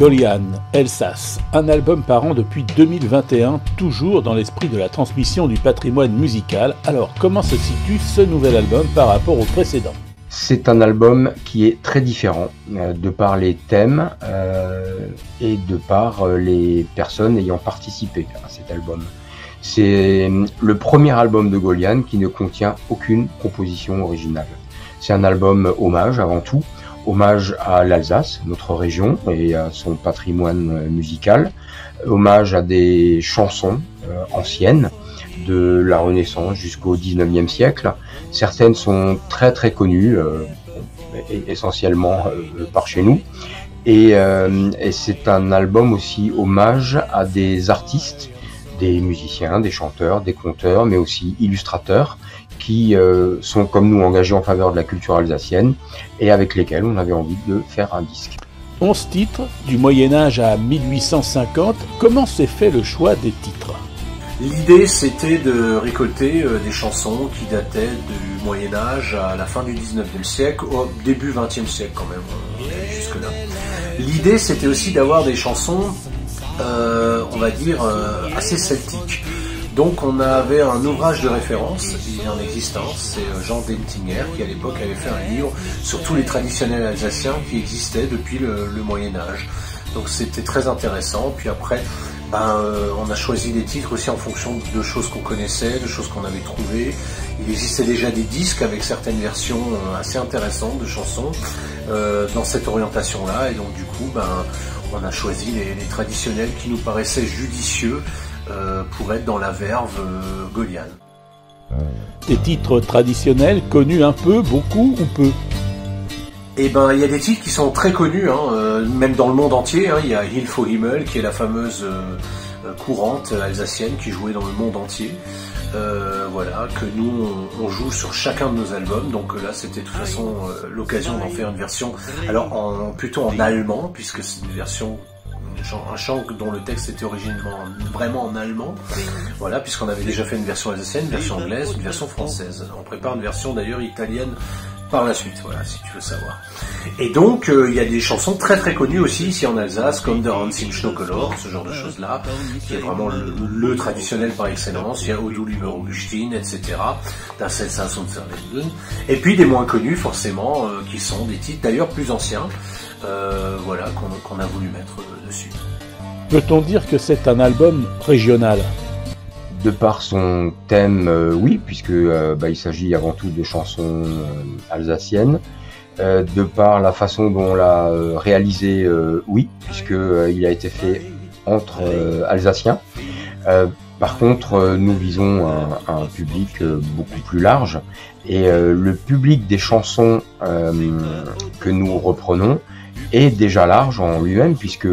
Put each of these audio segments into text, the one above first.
Golian, Elsace, un album par an depuis 2021, toujours dans l'esprit de la transmission du patrimoine musical. Alors, comment se situe ce nouvel album par rapport au précédent ? C'est un album qui est très différent, de par les thèmes et de par les personnes ayant participé à cet album. C'est le premier album de Golian qui ne contient aucune composition originale. C'est un album hommage avant tout, hommage à l'Alsace, notre région, et à son patrimoine musical, hommage à des chansons anciennes, de la Renaissance jusqu'au XIXe siècle. Certaines sont très très connues, essentiellement par chez nous, et c'est un album aussi hommage à des artistes, des musiciens, des chanteurs, des conteurs, mais aussi illustrateurs, qui sont comme nous engagés en faveur de la culture alsacienne et avec lesquels on avait envie de faire un disque. 11 titres, du Moyen-Âge à 1850, comment s'est fait le choix des titres ? L'idée, c'était de récolter des chansons qui dataient du Moyen-Âge à la fin du 19e siècle, au début 20e siècle quand même, jusque-là. L'idée, c'était aussi d'avoir des chansons, on va dire, assez celtiques. Donc on avait un ouvrage de référence, il est en existence, c'est Jean Dentinger qui à l'époque avait fait un livre sur tous les traditionnels alsaciens qui existaient depuis le Moyen-Âge. Donc c'était très intéressant, puis après on a choisi des titres aussi en fonction de choses qu'on connaissait, de choses qu'on avait trouvées. Il existait déjà des disques avec certaines versions assez intéressantes de chansons dans cette orientation-là, et donc du coup on a choisi les traditionnels qui nous paraissaient judicieux pour être dans la verve Golian. Des titres traditionnels connus un peu, beaucoup ou peu ? Eh ben, il y a des titres qui sont très connus, même dans le monde entier. Il y a Hilfe Himmel, qui est la fameuse courante alsacienne qui jouait dans le monde entier. Voilà, que nous on joue sur chacun de nos albums. Donc là, c'était de toute façon l'occasion d'en faire une version, alors plutôt en allemand, puisque c'est une version. Un chant dont le texte était originellement vraiment en allemand, voilà, puisqu'on avait déjà fait une version alsacienne, une version anglaise, une version française. On prépare une version d'ailleurs italienne par la suite, voilà, si tu veux savoir. Et donc, il y a des chansons très très connues aussi ici en Alsace, comme Der Hans im Schnokelor, ce genre de choses-là, qui est vraiment le traditionnel par excellence. Il y a O du lieber Augustin, etc. Das Elsass und Verleden. Et puis des moins connus, forcément, qui sont des titres d'ailleurs plus anciens, voilà, qu'on a voulu mettre dessus. Peut-on dire que c'est un album régional ? De par son thème, oui, puisque il s'agit avant tout de chansons alsaciennes. De par la façon dont on l'a réalisé, oui, puisque il a été fait entre Alsaciens. Par contre, nous visons un public beaucoup plus large, et le public des chansons que nous reprenons est déjà large en lui-même, puisque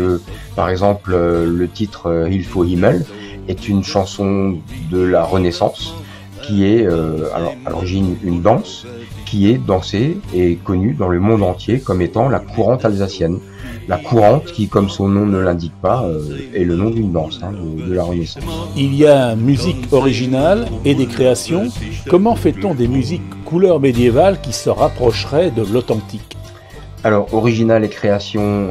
par exemple le titre Hilfe Himmel est une chanson de la Renaissance qui est à l'origine une danse qui est dansée et connue dans le monde entier comme étant la courante alsacienne. La courante qui, comme son nom ne l'indique pas, est le nom d'une danse de la Renaissance. Il y a musique originale et des créations. Comment fait-on des musiques couleurs médiévales qui se rapprocheraient de l'authentique ? Alors, original et création,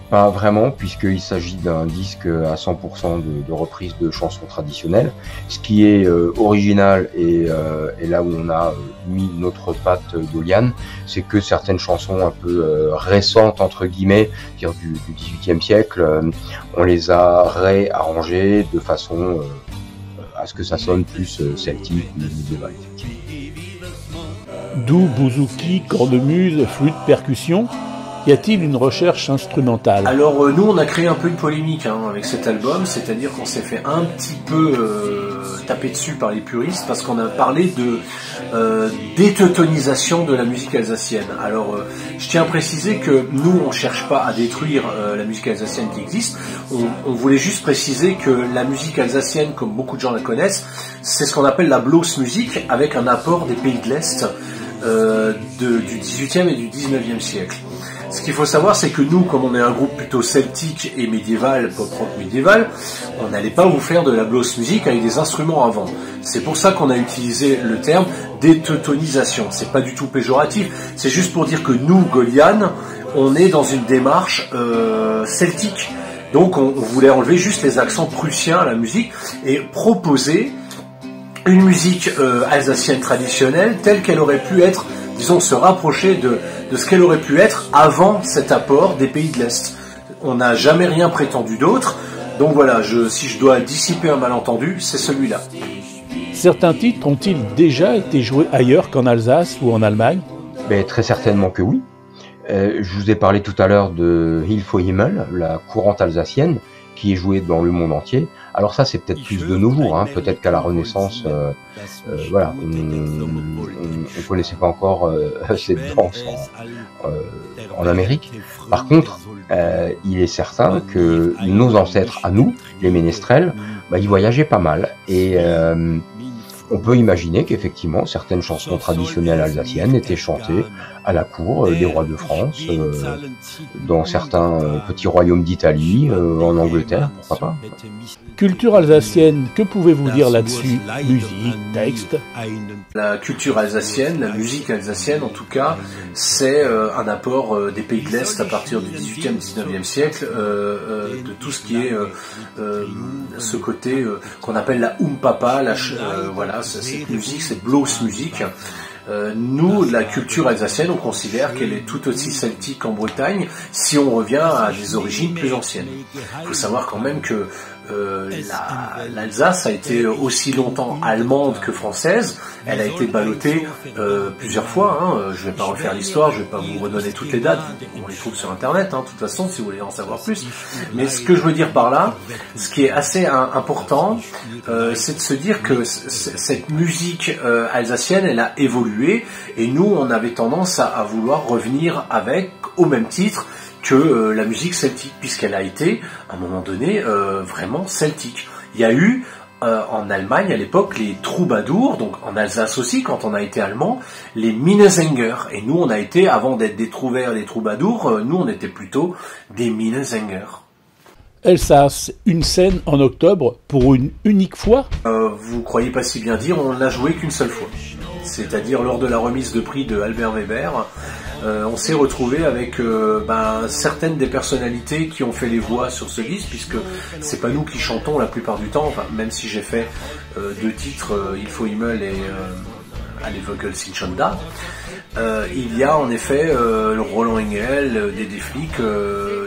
pas vraiment, puisqu'il s'agit d'un disque à 100% de reprises de chansons traditionnelles. Ce qui est original et là où on a mis notre patte Golian, c'est que certaines chansons un peu récentes, entre guillemets, dire du XVIIIe siècle, on les a réarrangées de façon à ce que ça sonne plus celtique ou médiéval, effectivement. D'où bouzouki, cornemuse, flûte, percussion. Y a-t-il une recherche instrumentale ? Alors nous on a créé un peu une polémique avec cet album, c'est-à-dire qu'on s'est fait un petit peu taper dessus par les puristes parce qu'on a parlé de déteutonisation de la musique alsacienne. Alors je tiens à préciser que nous on cherche pas à détruire la musique alsacienne qui existe, on voulait juste préciser que la musique alsacienne, comme beaucoup de gens la connaissent, c'est ce qu'on appelle la Blasmusik avec un apport des pays de l'Est du 18e et du 19e siècle. Ce qu'il faut savoir, c'est que nous, comme on est un groupe plutôt celtique et médiéval, pop-rock médiéval, on n'allait pas vous faire de la blues music avec des instruments avant. C'est pour ça qu'on a utilisé le terme déteutonisation. C'est pas du tout péjoratif, c'est juste pour dire que nous, Golian, on est dans une démarche celtique. Donc on voulait enlever juste les accents prussiens à la musique et proposer une musique alsacienne traditionnelle telle qu'elle aurait pu être, disons, se rapprocher de ce qu'elle aurait pu être avant cet apport des pays de l'Est. On n'a jamais rien prétendu d'autre, donc voilà, si je dois dissiper un malentendu, c'est celui-là. Certains titres ont-ils déjà été joués ailleurs qu'en Alsace ou en Allemagne? Ben, très certainement que oui. Je vous ai parlé tout à l'heure de Hilfe Himmel, la courante alsacienne, qui est jouée dans le monde entier. Alors ça, c'est peut-être plus de nos jours, hein. Peut-être qu'à la Renaissance, voilà, on connaissait pas encore cette danse en Amérique. Par contre, il est certain que nos ancêtres, à nous, les ménestrels, ils voyageaient pas mal. Et on peut imaginer qu'effectivement, certaines chansons traditionnelles alsaciennes étaient chantées à la cour des rois de France, dans certains petits royaumes d'Italie, en Angleterre, pourquoi pas. Culture alsacienne, que pouvez-vous dire là-dessus? Musique, texte? La culture alsacienne, la musique alsacienne en tout cas, c'est un apport des pays de l'Est à partir du 18e, 19e siècle, de tout ce qui est ce côté qu'on appelle la Umpapa, voilà, cette musique, cette blues musique. Nous, la culture alsacienne, on considère qu'elle est tout aussi celtique qu'en Bretagne, si on revient à des origines plus anciennes. Il faut savoir quand même que l'Alsace a été aussi longtemps allemande que française. Elle a été ballottée plusieurs fois. Hein. Je ne vais pas refaire l'histoire, je ne vais pas vous redonner toutes les dates. On les trouve sur Internet, hein, de toute façon, si vous voulez en savoir plus. Mais ce que je veux dire par là, ce qui est assez important, c'est de se dire que cette musique alsacienne, elle a évolué. Et nous, on avait tendance à vouloir revenir avec, au même titre, que la musique celtique, puisqu'elle a été, à un moment donné, vraiment celtique. Il y a eu, en Allemagne, à l'époque, les troubadours, donc en Alsace aussi, quand on a été allemand, les Minnesänger. Et nous, on a été, avant d'être des trouvères, des troubadours, nous, on était plutôt des Minnesänger. Elsace, une scène en octobre pour une unique fois? Vous croyez pas si bien dire, on l'a joué qu'une seule fois. C'est-à-dire lors de la remise de prix de Albert Weber, on s'est retrouvé avec certaines des personnalités qui ont fait les voix sur ce disque, puisque c'est pas nous qui chantons la plupart du temps, enfin, même si j'ai fait 2 titres, Hilfe Himmel et Alle Vögel sind schon da. Il y a en effet Roland Engel, Dédé Flick,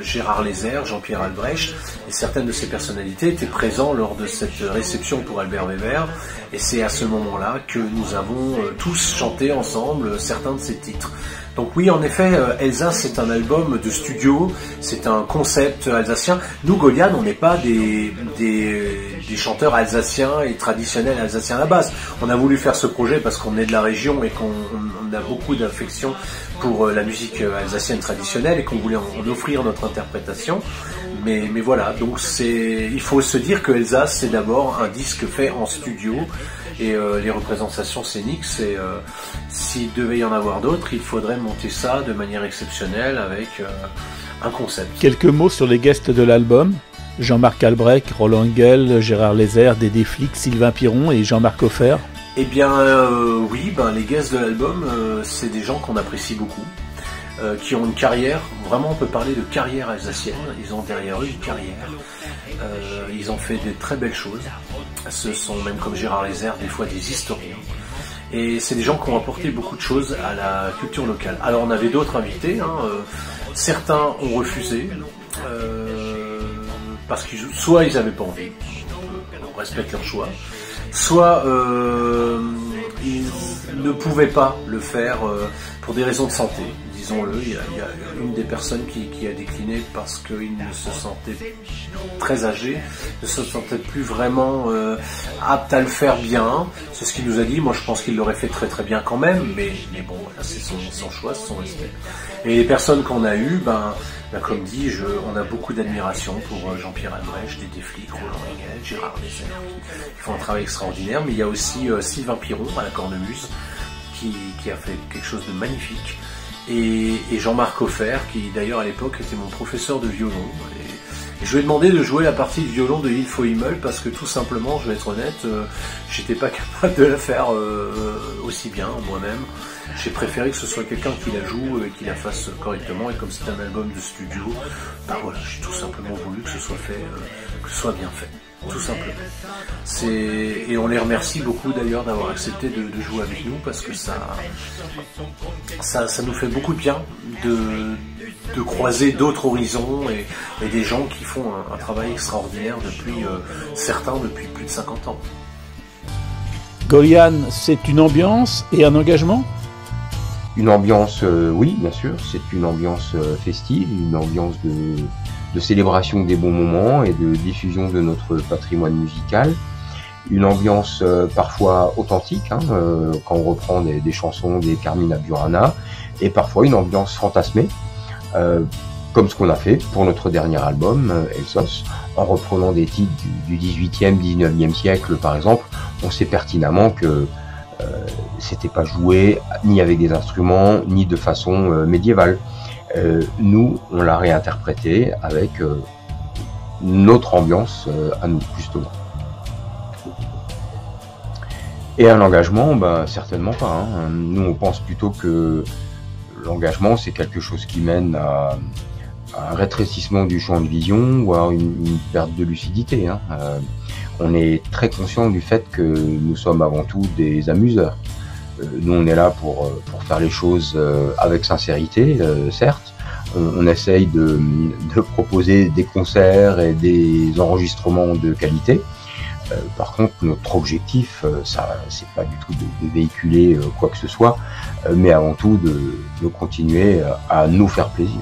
Gérard Lézère, Jean-Pierre Albrecht, et certaines de ces personnalités étaient présents lors de cette réception pour Albert Weber, et c'est à ce moment-là que nous avons tous chanté ensemble certains de ces titres. Donc oui, en effet, Elsace, c'est un album de studio, c'est un concept alsacien. Nous, Golian, on n'est pas des chanteurs alsaciens et traditionnels alsaciens à la base. On a voulu faire ce projet parce qu'on est de la région et qu'on a beaucoup d'affection pour la musique alsacienne traditionnelle et qu'on voulait en offrir notre interprétation. Mais voilà, donc il faut se dire que Elsace, c'est d'abord un disque fait en studio. Et les représentations scéniques, s'il devait y en avoir d'autres, il faudrait monter ça de manière exceptionnelle avec un concept. Quelques mots sur les guests de l'album. Jean-Marc Albrecht, Roland Engel, Gérard Lézère, Dédé Flick, Sylvain Piron et Jean-Marc Offer. Eh bien oui, les guests de l'album, c'est des gens qu'on apprécie beaucoup, qui ont une carrière, vraiment on peut parler de carrière alsacienne, ils ont derrière eux une carrière. Ils ont fait de très belles choses. Ce sont même comme Gérard Lézère des fois des historiens. Et c'est des gens qui ont apporté beaucoup de choses à la culture locale. Alors on avait d'autres invités. Certains ont refusé parce que soit ils n'avaient pas envie, on respecte leur choix, soit ils ne pouvaient pas le faire pour des raisons de santé. Disons-le, il y a une des personnes qui a décliné parce qu'il ne se sentait très âgé, ne se sentait plus vraiment apte à le faire bien. C'est ce qu'il nous a dit. Moi, je pense qu'il l'aurait fait très très bien quand même, mais bon, voilà, c'est son choix, c'est son respect. Et les personnes qu'on a eues, comme dit, on a beaucoup d'admiration pour Jean-Pierre Albrecht, Dédé Flick, Roland Engel, Gérard Lézère, qui font un travail extraordinaire. Mais il y a aussi Sylvain Piron à la cornemuse, qui a fait quelque chose de magnifique. et Jean-Marc Offert, qui d'ailleurs à l'époque était mon professeur de violon. Et je lui ai demandé de jouer la partie du violon de Il faut Himmel parce que tout simplement, je vais être honnête, j'étais pas capable de la faire aussi bien moi-même. J'ai préféré que ce soit quelqu'un qui la joue et qui la fasse correctement, et comme c'est un album de studio, bah voilà, j'ai tout simplement voulu que ce soit fait, que ce soit bien fait, tout simplement. Et on les remercie beaucoup d'ailleurs d'avoir accepté de jouer avec nous, parce que ça nous fait beaucoup de bien de croiser d'autres horizons et des gens qui font un travail extraordinaire depuis depuis plus de 50 ans. Gorian, c'est une ambiance et un engagement ? Une ambiance, oui, bien sûr, c'est une ambiance festive, une ambiance de célébration des bons moments et de diffusion de notre patrimoine musical. Une ambiance parfois authentique, quand on reprend des chansons des Carmina Burana, et parfois une ambiance fantasmée, comme ce qu'on a fait pour notre dernier album, Elsos, en reprenant des titres du 18e, 19e siècle par exemple. On sait pertinemment que c'était pas joué ni avec des instruments, ni de façon médiévale. Nous, on l'a réinterprété avec notre ambiance à nous, justement. Et un engagement, certainement pas. Nous, on pense plutôt que l'engagement, c'est quelque chose qui mène à un rétrécissement du champ de vision, voire une perte de lucidité. On est très conscient du fait que nous sommes avant tout des amuseurs. Nous, on est là pour faire les choses avec sincérité, certes. On essaye de proposer des concerts et des enregistrements de qualité. Par contre, notre objectif, c'est pas du tout de véhiculer quoi que ce soit, mais avant tout de continuer à nous faire plaisir.